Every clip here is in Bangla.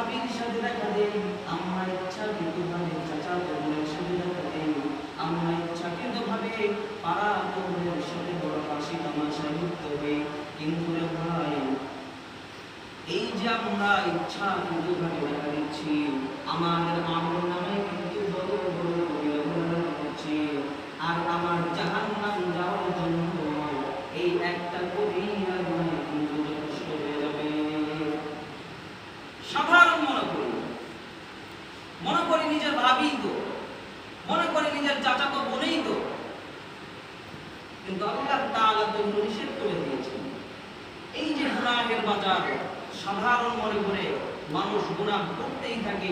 ভাবির সাথে দেখা দেই, আম্মা ইচ্ছাকৃতভাবে চাচাতো বোনের সাথে দেখা দেই, আম্মা ইচ্ছাকৃতভাবে পাড়াতো বোনের সাথে বড় হাসি তামাশায় লিপ্ত হই। কিন্তু রে ভাই, এই যে আমরা ইচ্ছাকৃতভাবে দেখা দিচ্ছি, আমাদের আমলনামায় কিন্তু বড় বড় কবিরা গুনাহ করছি। আর আমার জাহান্নাম যাওয়ার জন্য এই একটা কবিরা গুনাহ কিন্তু যথেষ্ট হয়ে যাবে। সাধারণ মনে করি নিজের ভাবি তো, মনে করি নিজের চাচাতো বোনই তো, কিন্তু আল্লাহ তাআলা তো নিষেধ করে দিয়েছেন। এই যে গুনাহের বাজার সাধারণ মনে করে মানুষ গুনাহ করতেই থাকে,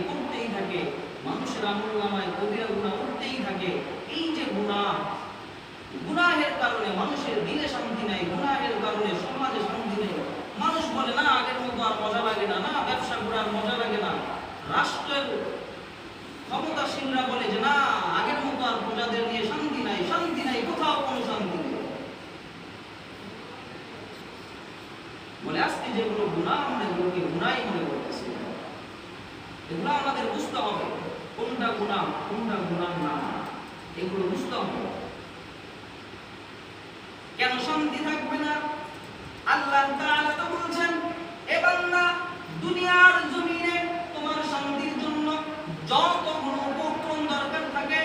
মানুষের আমলনামায় কবিরা গুনাহ উঠতেই থাকে। এই যে গুনাহের কারণে মানুষের দিনে শান্তি নাই, গুনাহের কারণে সমাজে শান্তি নেই। মানুষ বলে না আগের মতো আর মজা লাগে না, ব্যবসা করার মজা লাগে না। রাষ্ট্রের ক্ষমতাসীনরা বলে যে না আগের মতো আর প্রজাদের নিয়ে শান্তি নাই, কোথাও কোনো শান্তি নেই। বলে আজকে যেগুলো গুনাহ আমরা এগুলোকে গুনাহই মনে করতেছি। এগুলো আমাদের বুঝতে হবে কোনটা গুনাহ কোনটা গুনাহ না, এগুলো বুঝতে হবে। কেন শান্তি থাকবে না? আল্লাহ তাআলা তো বলছেন, এ বান্দা দুনিয়ার জমিনে তোমার শান্তির জন্য যতগুলো উপকরণ দরকার থাকে,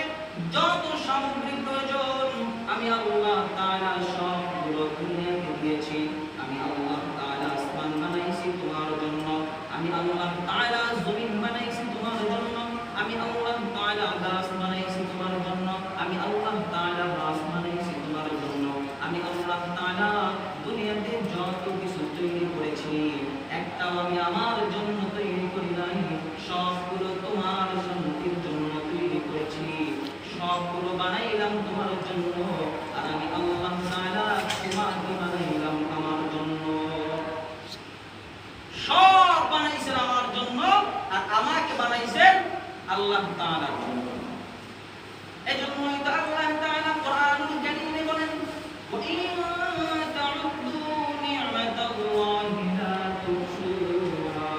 যত সামগ্রী প্রয়োজন, আমি আল্লাহ তাআলা সবগুলো দুনিয়াকে দিয়েছি। আমি আল্লাহ তাআলা আসমান বানাইছি তোমার জন্য, আমি আল্লাহ তাআলা জমিন বানাইছি তোমার জন্য, আমি আল্লাহ তাআলা গাছ বানাইছি তোমার জন্য, আমি আল্লাহ তাআলা গাছ বানাইছি তোমার জন্য, আমি আল্লাহ তাআলা দুনিয়াতে যত কিছু তৈরি করেছি একটাও আমি আমার জন্য তৈরি করি নাই, সবগুলো তোমার শান্তির জন্য তৈরি করেছি, সবগুলো বানাইলাম তোমার জন্য। আর আমি আল্লাহ তাআলা তোমাকে বানাইলাম আমার জন্য। সব বানাইছেন আমার জন্য, আর আমাকে বানাইছেন আল্লাহ তাআলার জন্য। এজন্যই তো আল্লাহ তাআলা কোরআনুল কারীমে বলেন, ওয়া ইন তা'উদ্দু নি'মাতাল্লাহি লা তুহসুহা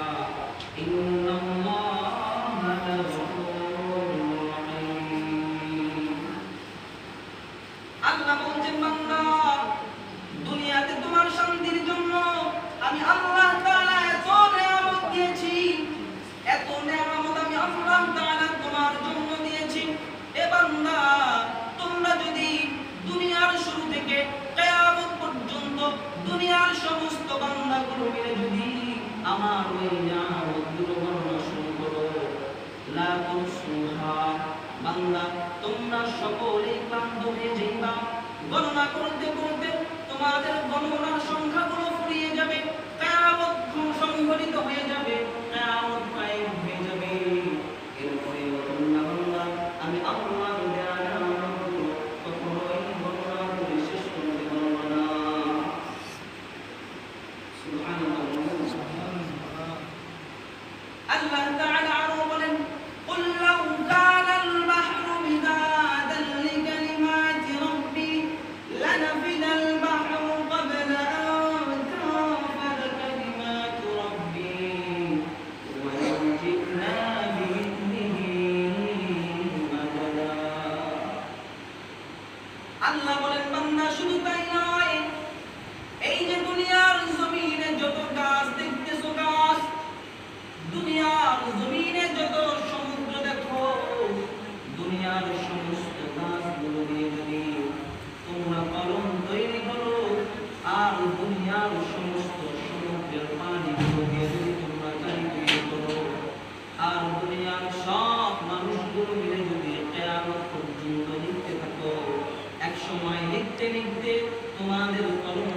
ইন্নাল্লাহা লাগফুরুর রাহিম। আল্লাহ বলেন, বান্দা দুনিয়াতে তোমার শান্তির জন্য আমি আল্লাহ তাআলা এত নিয়ামত দিয়েছি, এত নিয়ামত আমি আল্লাহ তাআলা তোমার জন্য দিয়েছি। এ বান্দা তোমরা যদি দুনিয়ার শুরু থেকে কিয়ামত পর্যন্ত দুনিয়ার সমস্ত বান্দাগুলো মিলে যদি আমার ওই নিয়ামতগুলো গণনা শুরু করো, লা তুহসুহা, বান্দা তোমরা সকলেই ক্লান্ত হয়ে যাইবা। গণনা করতে করতে তোমাদের গণনার সংখ্যাগুলো ফুরিয়ে যাবে, কিয়ামত সংঘটিত হয়ে যাবে, কিয়ামত কায়েম হয়ে যাবে। এরপরে তোমরা বান্দা আমি আল্লাহর দেয়া নিয়ামতগুলো কখনোই গণনা করে শেষ করতে পারবে না। সুবহানাল্লাহ। আল্লাহ তাআলা আরো বলেন, কুল লাউ কানাল বাহরু মিদাদান লিকালিমাতি রাব্বি লানাফিদাল বাহরু ক্বাবলা আন তানফাদা কালিমাতু রাব্বি ওয়া লাউ জি'না বিমিথলিহি মাদাদা। আল্লাহ বলেন, বান্দা শুধু তাই নয়, এই যে দুনিয়ার জমিনে যত গাছ দেখতেছো, গাছ, দুনিয়ার জমিনে যত সমুদ্র দেখো, দুনিয়ার সমস্ত গাছগুলো দিয়ে যদি তোমরা কলম তৈরি করো, আর দুনিয়ার সমস্ত সমুদ্রের পানিগুলো দিয়ে যদি তোমরা গাড়ি তৈরি করো, আর দুনিয়ার সব মানুষগুলো মিলে যদি কিয়ামত পর্যন্ত লিখতে থাকো, এক সময় লিখতে লিখতে তোমাদের কলম